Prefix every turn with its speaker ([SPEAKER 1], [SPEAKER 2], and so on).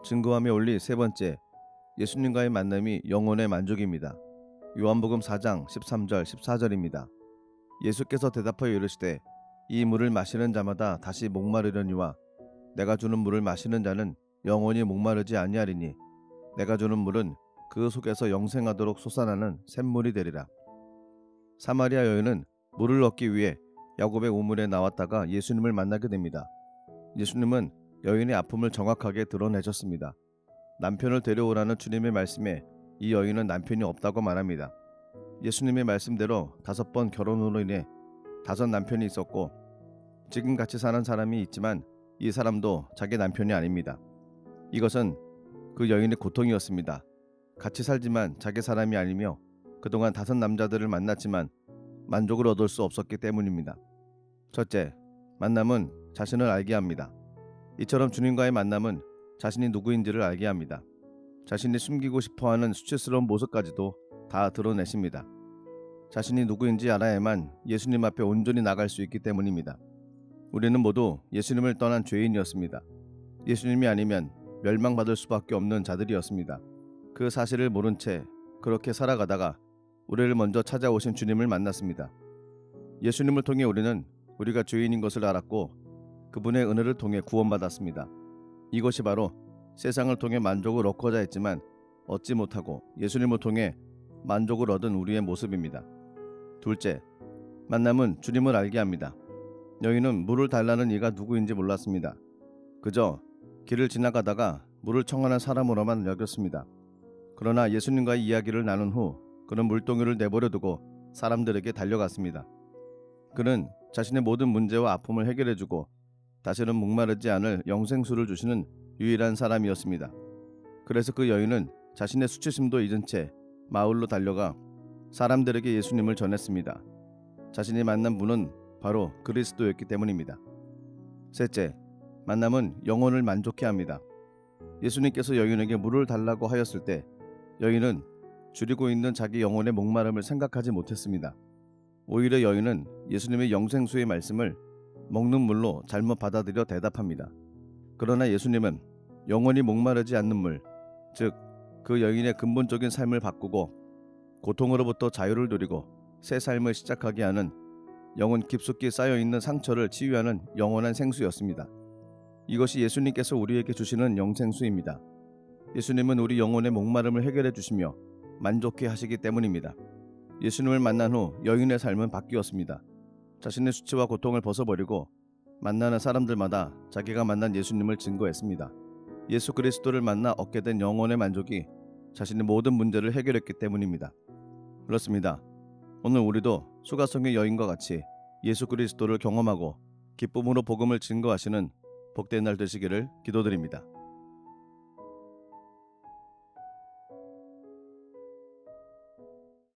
[SPEAKER 1] 증거하며 올릴 세 번째, 예수님과의 만남이 영혼의 만족입니다. 요한복음 4장 13절 14절입니다. 예수께서 대답하여 이르시되 이 물을 마시는 자마다 다시 목마르려니와 내가 주는 물을 마시는 자는 영원히 목마르지 아니하리니 내가 주는 물은 그 속에서 영생하도록 솟아나는 샘물이 되리라. 사마리아 여인은 물을 얻기 위해 야곱의 우물에 나왔다가 예수님을 만나게 됩니다. 예수님은 여인의 아픔을 정확하게 드러내셨습니다. 남편을 데려오라는 주님의 말씀에 이 여인은 남편이 없다고 말합니다. 예수님의 말씀대로 5번 결혼으로 인해 5 남편이 있었고 지금 같이 사는 사람이 있지만 이 사람도 자기 남편이 아닙니다. 이것은 그 여인의 고통이었습니다. 같이 살지만 자기 사람이 아니며 그동안 5 남자들을 만났지만 만족을 얻을 수 없었기 때문입니다. 첫째, 만남은 자신을 알게 합니다. 이처럼 주님과의 만남은 자신이 누구인지를 알게 합니다. 자신이 숨기고 싶어하는 수치스러운 모습까지도 다 드러내십니다. 자신이 누구인지 알아야만 예수님 앞에 온전히 나갈 수 있기 때문입니다. 우리는 모두 예수님을 떠난 죄인이었습니다. 예수님이 아니면 멸망받을 수밖에 없는 자들이었습니다. 그 사실을 모른 채 그렇게 살아가다가 우리를 먼저 찾아오신 주님을 만났습니다. 예수님을 통해 우리는 우리가 죄인인 것을 알았고 그분의 은혜를 통해 구원받았습니다. 이것이 바로 세상을 통해 만족을 얻고자 했지만 얻지 못하고 예수님을 통해 만족을 얻은 우리의 모습입니다. 둘째, 만남은 주님을 알게 합니다. 여인은 물을 달라는 이가 누구인지 몰랐습니다. 그저 길을 지나가다가 물을 청하는 사람으로만 여겼습니다. 그러나 예수님과의 이야기를 나눈 후 그는 물동이를 내버려 두고 사람들에게 달려갔습니다. 그는 자신의 모든 문제와 아픔을 해결해주고 다시는 목마르지 않을 영생수를 주시는 유일한 사람이었습니다. 그래서 그 여인은 자신의 수치심도 잊은 채 마을로 달려가 사람들에게 예수님을 전했습니다. 자신이 만난 분은 바로 그리스도였기 때문입니다. 셋째, 만남은 영혼을 만족케 합니다. 예수님께서 여인에게 물을 달라고 하였을 때 여인은 줄이고 있는 자기 영혼의 목마름을 생각하지 못했습니다. 오히려 여인은 예수님의 영생수의 말씀을 먹는 물로 잘못 받아들여 대답합니다. 그러나 예수님은 영원히 목마르지 않는 물, 즉 그 여인의 근본적인 삶을 바꾸고 고통으로부터 자유를 누리고 새 삶을 시작하게 하는 영혼 깊숙이 쌓여있는 상처를 치유하는 영원한 생수였습니다. 이것이 예수님께서 우리에게 주시는 영생수입니다. 예수님은 우리 영혼의 목마름을 해결해 주시며 만족해 하시기 때문입니다. 예수님을 만난 후 여인의 삶은 바뀌었습니다. 자신의 수치와 고통을 벗어버리고 만나는 사람들마다 자기가 만난 예수님을 증거했습니다. 예수 그리스도를 만나 얻게 된 영혼의 만족이 자신의 모든 문제를 해결했기 때문입니다. 그렇습니다. 오늘 우리도 수가성의 여인과 같이 예수 그리스도를 경험하고 기쁨으로 복음을 증거하시는 복된 날 되시기를 기도드립니다.